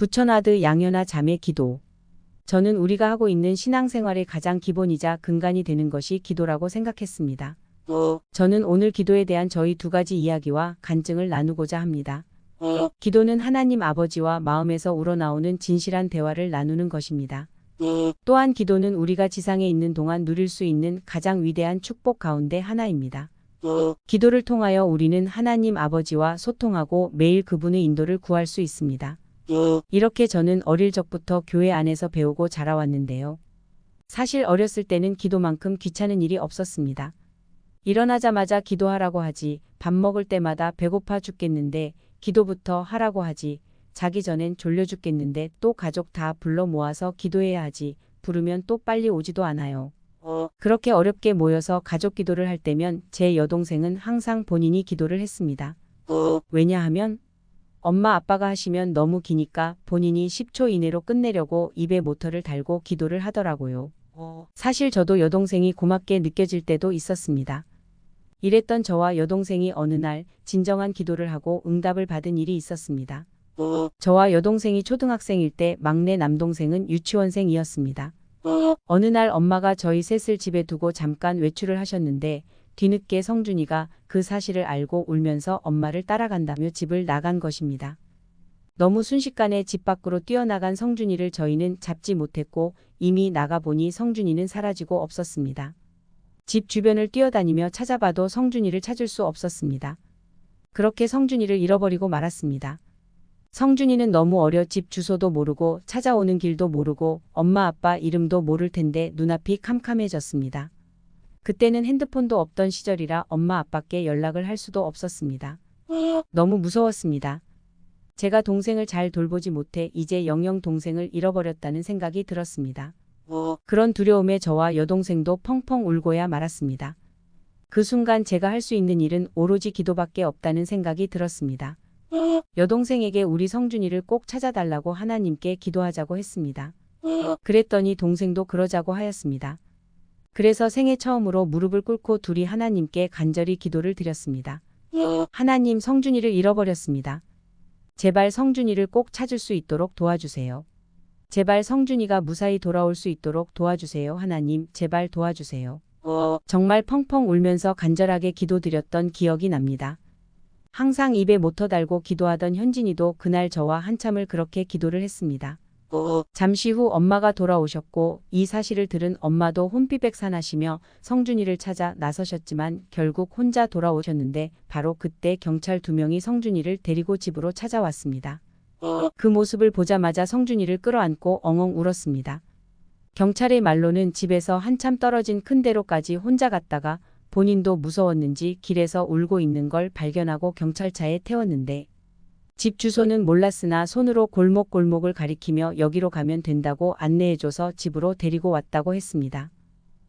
부처나드 양현아 자매 기도. 저는 우리가 하고 있는 신앙생활의 가장 기본이자 근간이 되는 것이 기도라고 생각했습니다. 저는 오늘 기도에 대한 저희 두 가지 이야기와 간증을 나누고자 합니다. 기도는 하나님 아버지와 마음에서 우러나오는 진실한 대화를 나누는 것입니다. 또한 기도는 우리가 지상에 있는 동안 누릴 수 있는 가장 위대한 축복 가운데 하나입니다. 기도를 통하여 우리는 하나님 아버지와 소통하고 매일 그분의 인도를 구할 수 있습니다. 이렇게 저는 어릴 적부터 교회 안에서 배우고 자라왔는데요. 사실 어렸을 때는 기도만큼 귀찮은 일이 없었습니다. 일어나자마자 기도하라고 하지, 밥 먹을 때마다 배고파 죽겠는데 기도부터 하라고 하지, 자기 전엔 졸려 죽겠는데 또 가족 다 불러 모아서 기도해야 하지, 부르면 또 빨리 오지도 않아요. 그렇게 어렵게 모여서 가족 기도를 할 때면 제 여동생은 항상 본인이 기도를 했습니다. 왜냐하면 엄마 아빠가 하시면 너무 기니까 본인이 10초 이내로 끝내려고 입에 모터를 달고 기도를 하더라고요. 사실 저도 여동생이 고맙게 느껴질 때도 있었습니다. 이랬던 저와 여동생이 어느 날 진정한 기도를 하고 응답을 받은 일이 있었습니다. 저와 여동생이 초등학생일 때 막내 남동생은 유치원생이었습니다. 어느 날 엄마가 저희 셋을 집에 두고 잠깐 외출을 하셨는데 뒤늦게 성준이가 그 사실을 알고 울면서 엄마를 따라간다며 집을 나간 것입니다. 너무 순식간에 집 밖으로 뛰어나간 성준이를 저희는 잡지 못했고 이미 나가보니 성준이는 사라지고 없었습니다. 집 주변을 뛰어다니며 찾아봐도 성준이를 찾을 수 없었습니다. 그렇게 성준이를 잃어버리고 말았습니다. 성준이는 너무 어려 집 주소도 모르고 찾아오는 길도 모르고 엄마 아빠 이름도 모를 텐데 눈앞이 캄캄해졌습니다. 그때는 핸드폰도 없던 시절이라 엄마 아빠께 연락을 할 수도 없었습니다. 너무 무서웠습니다. 제가 동생을 잘 돌보지 못해 이제 영영 동생을 잃어버렸다는 생각이 들었습니다. 그런 두려움에 저와 여동생도 펑펑 울고야 말았습니다. 그 순간 제가 할 수 있는 일은 오로지 기도밖에 없다는 생각이 들었습니다. 여동생에게 우리 성준이를 꼭 찾아달라고 하나님께 기도하자고 했습니다. 그랬더니 동생도 그러자고 하였습니다. 그래서 생애 처음으로 무릎을 꿇고 둘이 하나님께 간절히 기도를 드렸습니다. 하나님, 성준이를 잃어버렸습니다. 제발 성준이를 꼭 찾을 수 있도록 도와주세요. 제발 성준이가 무사히 돌아올 수 있도록 도와주세요. 하나님, 제발 도와주세요. 정말 펑펑 울면서 간절하게 기도드렸던 기억이 납니다. 항상 입에 모터 달고 기도하던 현진이도 그날 저와 한참을 그렇게 기도를 했습니다. 잠시 후 엄마가 돌아오셨고 이 사실을 들은 엄마도 혼비백산하시며 성준이를 찾아 나서셨지만 결국 혼자 돌아오셨는데 바로 그때 경찰 2명이 성준이를 데리고 집으로 찾아왔습니다. 그 모습을 보자마자 성준이를 끌어안고 엉엉 울었습니다. 경찰의 말로는 집에서 한참 떨어진 큰 데로까지 혼자 갔다가 본인도 무서웠는지 길에서 울고 있는 걸 발견하고 경찰차에 태웠는데 집 주소는 몰랐으나 손으로 골목골목을 가리키며 여기로 가면 된다고 안내해줘서 집으로 데리고 왔다고 했습니다.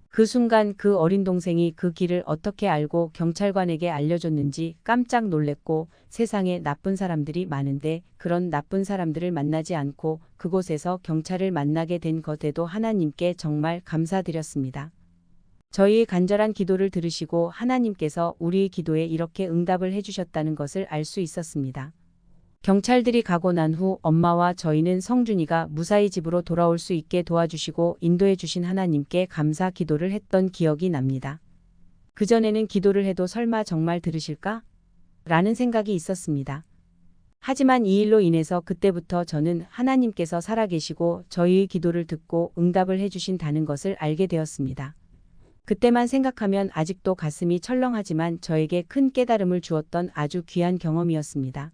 그 순간 그 어린 동생이 그 길을 어떻게 알고 경찰관에게 알려줬는지 깜짝 놀랬고 세상에 나쁜 사람들이 많은데 그런 나쁜 사람들을 만나지 않고 그곳에서 경찰을 만나게 된 것에도 하나님께 정말 감사드렸습니다. 저희의 간절한 기도를 들으시고 하나님께서 우리의 기도에 이렇게 응답을 해주셨다는 것을 알 수 있었습니다. 경찰들이 가고 난 후 엄마와 저희는 성준이가 무사히 집으로 돌아올 수 있게 도와주시고 인도해 주신 하나님께 감사 기도를 했던 기억이 납니다. 그전에는 기도를 해도 설마 정말 들으실까? 라는 생각이 있었습니다. 하지만 이 일로 인해서 그때부터 저는 하나님께서 살아계시고 저희의 기도를 듣고 응답을 해주신다는 것을 알게 되었습니다. 그때만 생각하면 아직도 가슴이 철렁하지만 저에게 큰 깨달음을 주었던 아주 귀한 경험이었습니다.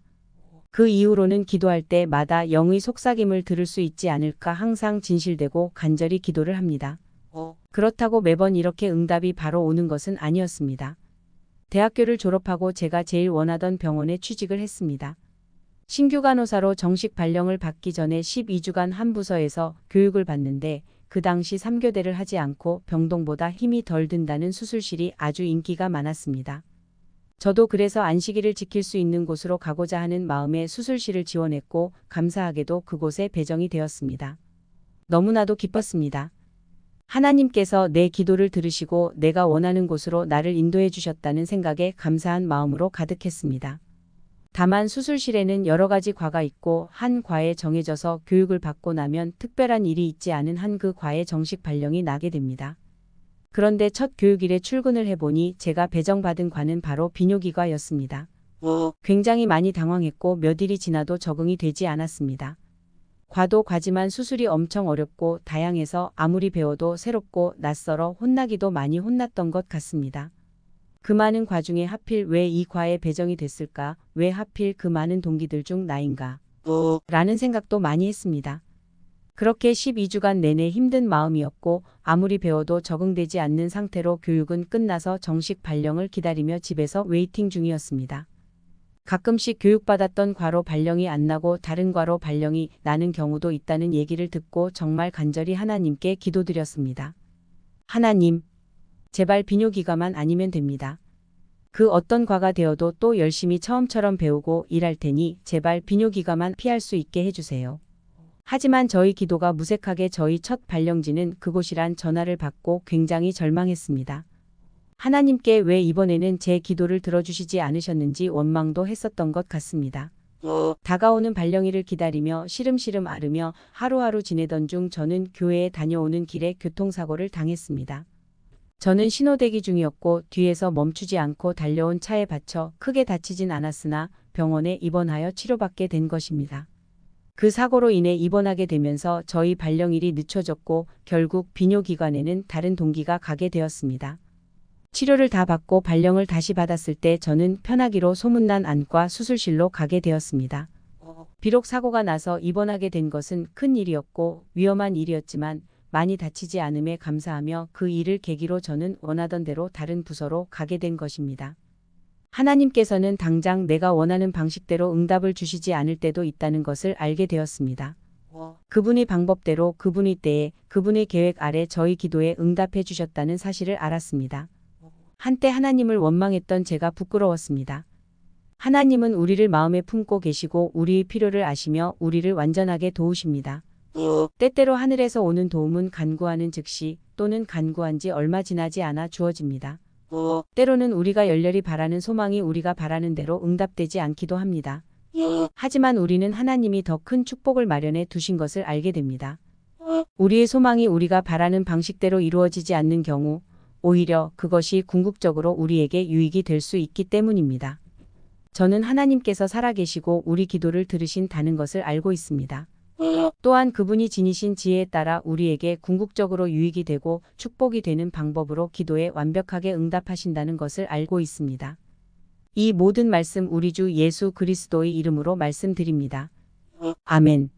그 이후로는 기도할 때마다 영의 속삭임을 들을 수 있지 않을까 항상 진실되고 간절히 기도를 합니다. 그렇다고 매번 이렇게 응답이 바로 오는 것은 아니었습니다. 대학교를 졸업하고 제가 제일 원하던 병원에 취직을 했습니다. 신규 간호사로 정식 발령을 받기 전에 12주간 한 부서에서 교육을 받는데 그 당시 3교대를 하지 않고 병동보다 힘이 덜 든다는 수술실이 아주 인기가 많았습니다. 저도 그래서 안식일을 지킬 수 있는 곳으로 가고자 하는 마음에 수술실을 지원했고 감사하게도 그곳에 배정이 되었습니다. 너무나도 기뻤습니다. 하나님께서 내 기도를 들으시고 내가 원하는 곳으로 나를 인도해 주셨다는 생각에 감사한 마음으로 가득했습니다. 다만 수술실에는 여러 가지 과가 있고 한 과에 정해져서 교육을 받고 나면 특별한 일이 있지 않은 한 그 과에 정식 발령이 나게 됩니다. 그런데 첫 교육일에 출근을 해보니 제가 배정받은 과는 바로 비뇨기과였습니다. 굉장히 많이 당황했고 몇 일이 지나도 적응이 되지 않았습니다. 과도 과지만 수술이 엄청 어렵고 다양해서 아무리 배워도 새롭고 낯설어 혼나기도 많이 혼났던 것 같습니다. 그 많은 과 중에 하필 왜 이 과에 배정이 됐을까? 왜 하필 그 많은 동기들 중 나인가? 라는 생각도 많이 했습니다. 그렇게 12주간 내내 힘든 마음이었고 아무리 배워도 적응되지 않는 상태로 교육은 끝나서 정식 발령을 기다리며 집에서 웨이팅 중이었습니다. 가끔씩 교육받았던 과로 발령이 안 나고 다른 과로 발령이 나는 경우도 있다는 얘기를 듣고 정말 간절히 하나님께 기도드렸습니다. 하나님, 제발 비뇨기과만 아니면 됩니다. 그 어떤 과가 되어도 또 열심히 처음처럼 배우고 일할 테니 제발 비뇨기과만 피할 수 있게 해주세요. 하지만 저희 기도가 무색하게 저희 첫 발령지는 그곳이란 전화를 받고 굉장히 절망했습니다. 하나님께 왜 이번에는 제 기도를 들어주시지 않으셨는지 원망도 했었던 것 같습니다. 다가오는 발령일을 기다리며 시름시름 앓으며 하루하루 지내던 중 저는 교회에 다녀오는 길에 교통사고를 당했습니다. 저는 신호대기 중이었고 뒤에서 멈추지 않고 달려온 차에 받쳐 크게 다치진 않았으나 병원에 입원하여 치료받게 된 것입니다. 그 사고로 인해 입원하게 되면서 저희 발령일이 늦춰졌고 결국 비뇨기관에는 다른 동기가 가게 되었습니다. 치료를 다 받고 발령을 다시 받았을 때 저는 편하기로 소문난 안과 수술실로 가게 되었습니다. 비록 사고가 나서 입원하게 된 것은 큰 일이었고 위험한 일이었지만 많이 다치지 않음에 감사하며 그 일을 계기로 저는 원하던 대로 다른 부서로 가게 된 것입니다. 하나님께서는 당장 내가 원하는 방식대로 응답을 주시지 않을 때도 있다는 것을 알게 되었습니다. 그분의 방법대로 그분의 때에 그분의 계획 아래 저희 기도에 응답해 주셨다는 사실을 알았습니다. 한때 하나님을 원망했던 제가 부끄러웠습니다. 하나님은 우리를 마음에 품고 계시고 우리의 필요를 아시며 우리를 완전하게 도우십니다. 때때로 하늘에서 오는 도움은 간구하는 즉시 또는 간구한 지 얼마 지나지 않아 주어집니다. 때로는 우리가 열렬히 바라는 소망이 우리가 바라는 대로 응답되지 않기도 합니다. 하지만 우리는 하나님이 더 큰 축복을 마련해 두신 것을 알게 됩니다. 우리의 소망이 우리가 바라는 방식대로 이루어지지 않는 경우 오히려 그것이 궁극적으로 우리에게 유익이 될 수 있기 때문입니다. 저는 하나님께서 살아계시고 우리 기도를 들으신다는 것을 알고 있습니다. 또한 그분이 지니신 지혜에 따라 우리에게 궁극적으로 유익이 되고 축복이 되는 방법으로 기도에 완벽하게 응답하신다는 것을 알고 있습니다. 이 모든 말씀 우리 주 예수 그리스도의 이름으로 말씀드립니다. 아멘.